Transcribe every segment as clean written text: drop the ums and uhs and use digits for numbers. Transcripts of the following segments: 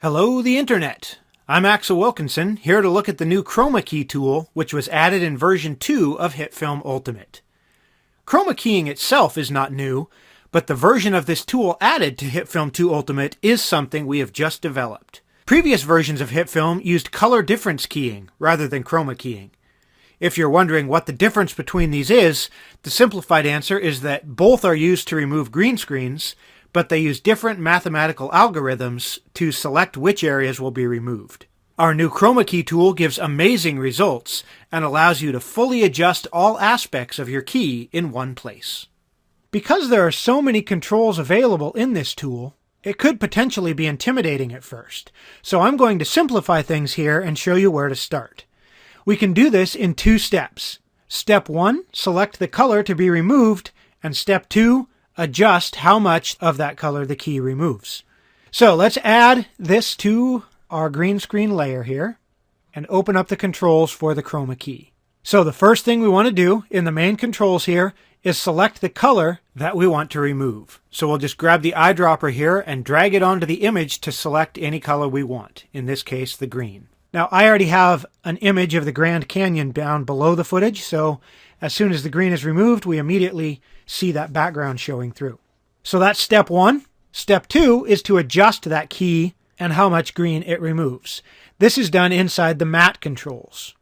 Hello, the Internet! I'm Axel Wilkinson, here to look at the new chroma key tool, which was added in version 2 of HitFilm Ultimate. Chroma keying itself is not new, but the version of this tool added to HitFilm 2 Ultimate is something we have just developed. Previous versions of HitFilm used color difference keying rather than chroma keying. If you're wondering what the difference between these is, the simplified answer is that both are used to remove green screens, but they use different mathematical algorithms to select which areas will be removed. Our new chroma key tool gives amazing results and allows you to fully adjust all aspects of your key in one place. Because there are so many controls available in this tool, it could potentially be intimidating at first. So I'm going to simplify things here and show you where to start. We can do this in two steps. Step 1, select the color to be removed, and step 2, adjust how much of that color the key removes. So let's add this to our green screen layer here and open up the controls for the chroma key. So the first thing we want to do in the main controls here is select the color that we want to remove. So we'll just grab the eyedropper here and drag it onto the image to select any color we want, in this case the green. Now I already have an image of the Grand Canyon down below the footage, so as soon as the green is removed, we immediately see that background showing through. So that's step 1. Step 2 is to adjust that key and how much green it removes. This is done inside the matte controls.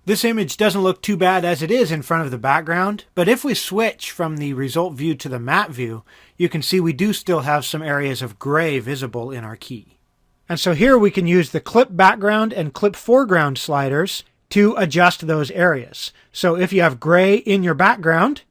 This image doesn't look too bad as it is in front of the background, but if we switch from the result view to the matte view, you can see we do still have some areas of gray visible in our key. And so here we can use the clip background and clip foreground sliders to adjust those areas. So if you have gray in your background,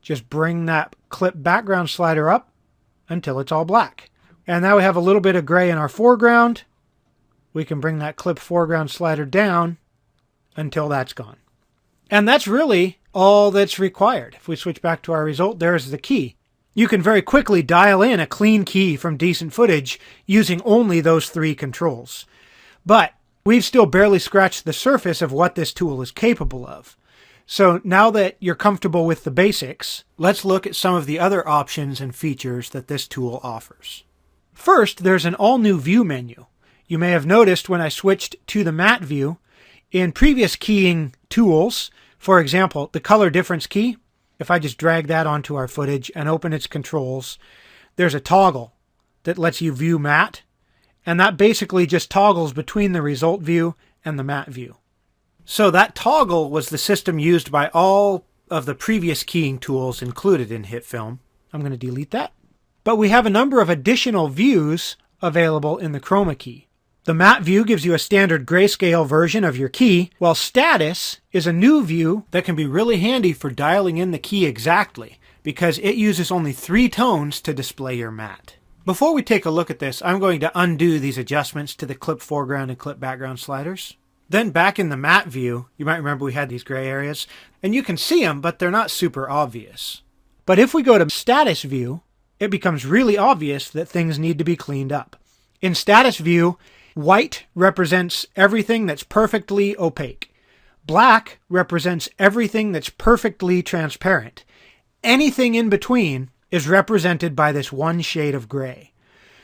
just bring that clip background slider up until it's all black. And now we have a little bit of gray in our foreground. We can bring that clip foreground slider down until that's gone. And that's really all that's required. If we switch back to our result, there's the key. You can very quickly dial in a clean key from decent footage using only those 3 controls. But we've still barely scratched the surface of what this tool is capable of. So now that you're comfortable with the basics, let's look at some of the other options and features that this tool offers. First, there's an all-new view menu. You may have noticed when I switched to the matte view, in previous keying tools, for example, the color difference key, if I just drag that onto our footage and open its controls, there's a toggle that lets you view matte, and that basically just toggles between the result view and the matte view. So that toggle was the system used by all of the previous keying tools included in HitFilm. I'm going to delete that. But we have a number of additional views available in the chroma key. The matte view gives you a standard grayscale version of your key, while status is a new view that can be really handy for dialing in the key exactly, because it uses only 3 tones to display your matte. Before we take a look at this, I'm going to undo these adjustments to the clip foreground and clip background sliders. Then back in the matte view, you might remember we had these gray areas, and you can see them, but they're not super obvious. But if we go to status view, it becomes really obvious that things need to be cleaned up. In status view, white represents everything that's perfectly opaque. Black represents everything that's perfectly transparent. Anything in between is represented by this one shade of gray.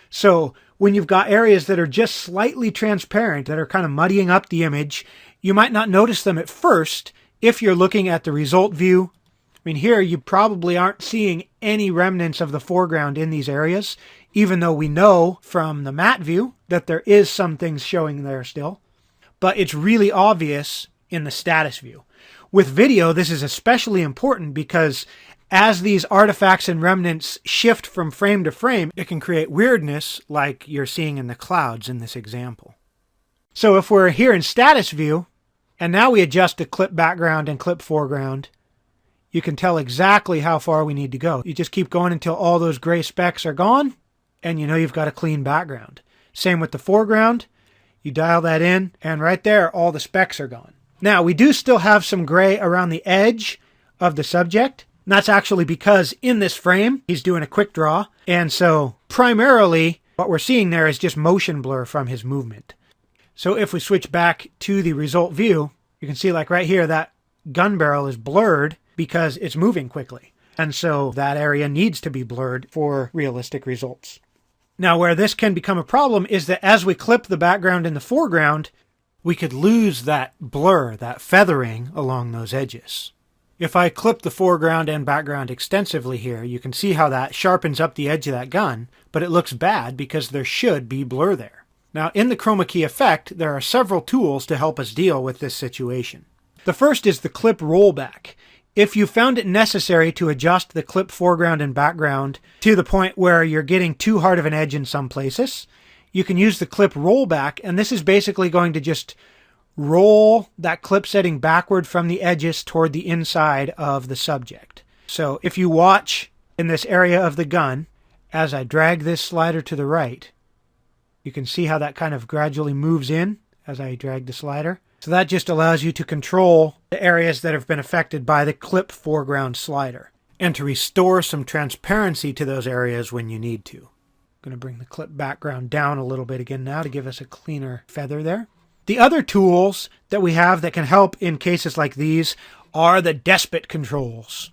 So when you've got areas that are just slightly transparent, that are kind of muddying up the image, you might not notice them at first if you're looking at the result view. I mean, here you probably aren't seeing any remnants of the foreground in these areas, even though we know from the matte view that there is some things showing there still. But it's really obvious in the status view. With video, this is especially important because as these artifacts and remnants shift from frame to frame, it can create weirdness like you're seeing in the clouds in this example. So if we're here in status view, and now we adjust the clip background and clip foreground, you can tell exactly how far we need to go. You just keep going until all those gray specks are gone, and you know you've got a clean background. Same with the foreground. You dial that in, and right there, all the specks are gone. Now, we do still have some gray around the edge of the subject. And that's actually because in this frame, he's doing a quick draw. And so primarily what we're seeing there is just motion blur from his movement. So if we switch back to the result view, you can see like right here, that gun barrel is blurred because it's moving quickly. And so that area needs to be blurred for realistic results. Now, where this can become a problem is that as we clip the background in the foreground, we could lose that blur, that feathering along those edges. If I clip the foreground and background extensively here, you can see how that sharpens up the edge of that gun, but it looks bad because there should be blur there. Now, in the chroma key effect, there are several tools to help us deal with this situation. The first is the clip rollback. If you found it necessary to adjust the clip foreground and background to the point where you're getting too hard of an edge in some places, you can use the clip rollback, and this is basically going to just roll that clip setting backward from the edges toward the inside of the subject. So if you watch in this area of the gun, as I drag this slider to the right, you can see how that kind of gradually moves in as I drag the slider. So that just allows you to control the areas that have been affected by the clip foreground slider and to restore some transparency to those areas when you need to. I'm going to bring the clip background down a little bit again now to give us a cleaner feather there. The other tools that we have that can help in cases like these are the despot controls.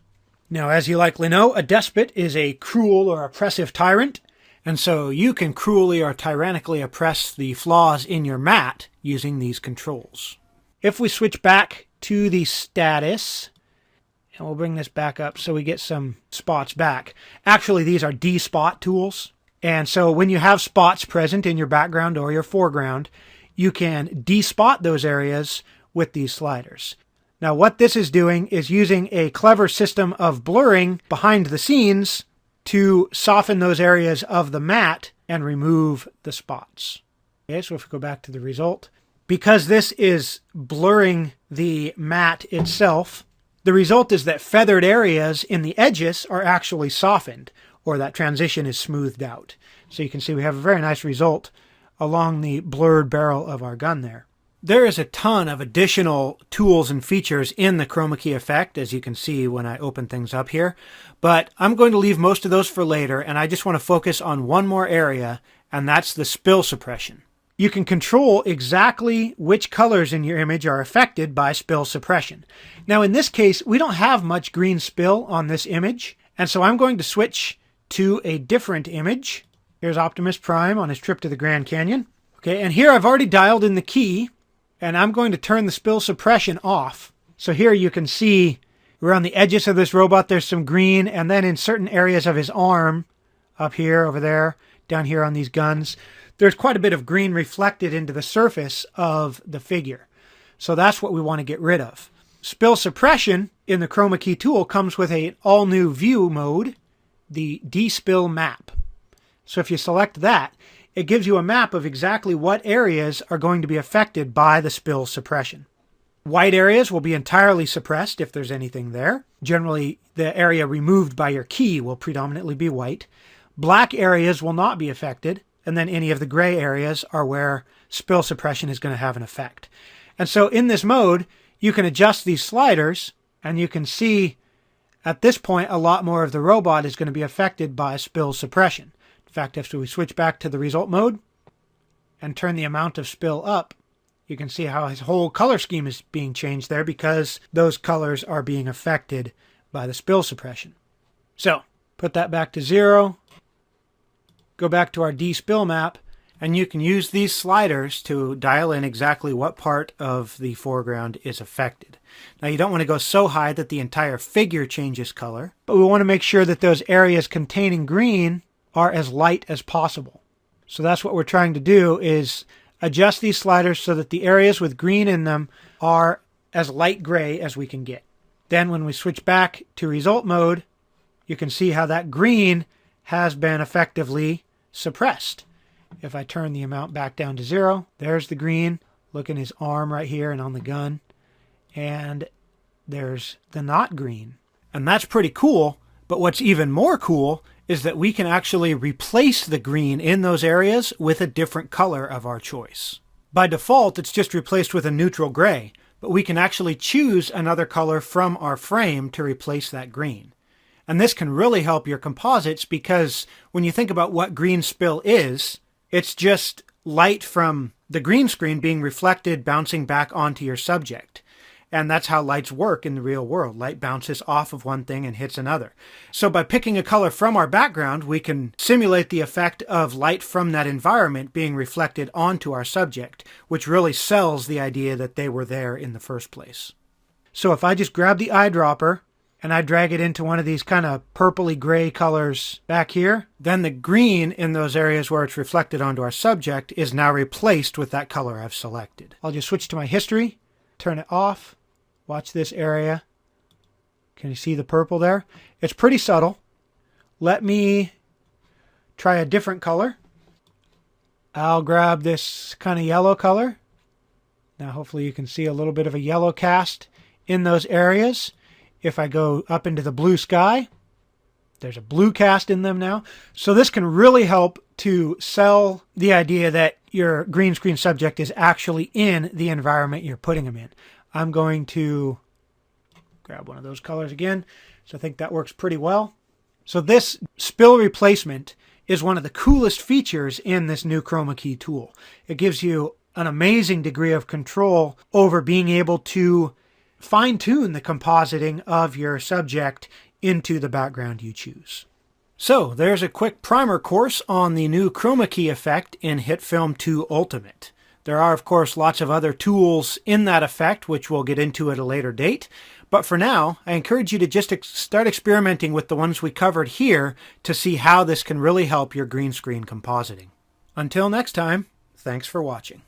Now, as you likely know, a despot is a cruel or oppressive tyrant, and so you can cruelly or tyrannically oppress the flaws in your matte using these controls. If we switch back to the status, and we'll bring this back up so we get some spots back. Actually, these are despot tools, and so when you have spots present in your background or your foreground, you can despot those areas with these sliders. Now, what this is doing is using a clever system of blurring behind the scenes to soften those areas of the matte and remove the spots. Okay, so if we go back to the result, because this is blurring the matte itself, the result is that feathered areas in the edges are actually softened, or that transition is smoothed out. So you can see we have a very nice result along the blurred barrel of our gun there. There is a ton of additional tools and features in the chroma key effect, as you can see when I open things up here, but I'm going to leave most of those for later, and I just want to focus on one more area, and that's the spill suppression. You can control exactly which colors in your image are affected by spill suppression. Now, in this case, we don't have much green spill on this image, and so I'm going to switch to a different image. Here's Optimus Prime on his trip to the Grand Canyon. Okay, and here I've already dialed in the key, and I'm going to turn the spill suppression off. So here you can see around the edges of this robot there's some green, and then in certain areas of his arm, up here, over there, down here on these guns, there's quite a bit of green reflected into the surface of the figure. So that's what we want to get rid of. Spill suppression in the chroma key tool comes with an all-new view mode, the despill map. So if you select that, it gives you a map of exactly what areas are going to be affected by the spill suppression. White areas will be entirely suppressed if there's anything there. Generally, the area removed by your key will predominantly be white. Black areas will not be affected, and then any of the gray areas are where spill suppression is going to have an effect. And so in this mode, you can adjust these sliders, and you can see at this point a lot more of the robot is going to be affected by spill suppression. In fact, if we switch back to the result mode and turn the amount of spill up, you can see how his whole color scheme is being changed there because those colors are being affected by the spill suppression. So, put that back to 0, go back to our despill map, and you can use these sliders to dial in exactly what part of the foreground is affected. Now, you don't want to go so high that the entire figure changes color, but we want to make sure that those areas containing green are as light as possible. So that's what we're trying to do, is adjust these sliders so that the areas with green in them are as light gray as we can get. Then when we switch back to result mode, you can see how that green has been effectively suppressed. If I turn the amount back down to 0, there's the green. Look in his arm right here and on the gun. And there's the not green. And that's pretty cool, but what's even more cool is that we can actually replace the green in those areas with a different color of our choice. By default, it's just replaced with a neutral gray, but we can actually choose another color from our frame to replace that green. And this can really help your composites because when you think about what green spill is, it's just light from the green screen being reflected, bouncing back onto your subject. And that's how lights work in the real world. Light bounces off of one thing and hits another. So by picking a color from our background, we can simulate the effect of light from that environment being reflected onto our subject, which really sells the idea that they were there in the first place. So if I just grab the eyedropper and I drag it into one of these kind of purpley gray colors back here, then the green in those areas where it's reflected onto our subject is now replaced with that color I've selected. I'll just switch to my history, turn it off, watch this area. Can you see the purple there? It's pretty subtle. Let me try a different color. I'll grab this kind of yellow color. Now hopefully you can see a little bit of a yellow cast in those areas. If I go up into the blue sky, there's a blue cast in them now. So this can really help to sell the idea that your green screen subject is actually in the environment you're putting them in. I'm going to grab one of those colors again. So I think that works pretty well. So this spill replacement is one of the coolest features in this new chroma key tool. It gives you an amazing degree of control over being able to fine-tune the compositing of your subject into the background you choose. So there's a quick primer course on the new chroma key effect in HitFilm 2 Ultimate. There are, of course, lots of other tools in that effect, which we'll get into at a later date. But for now, I encourage you to just start experimenting with the ones we covered here to see how this can really help your green screen compositing. Until next time, thanks for watching.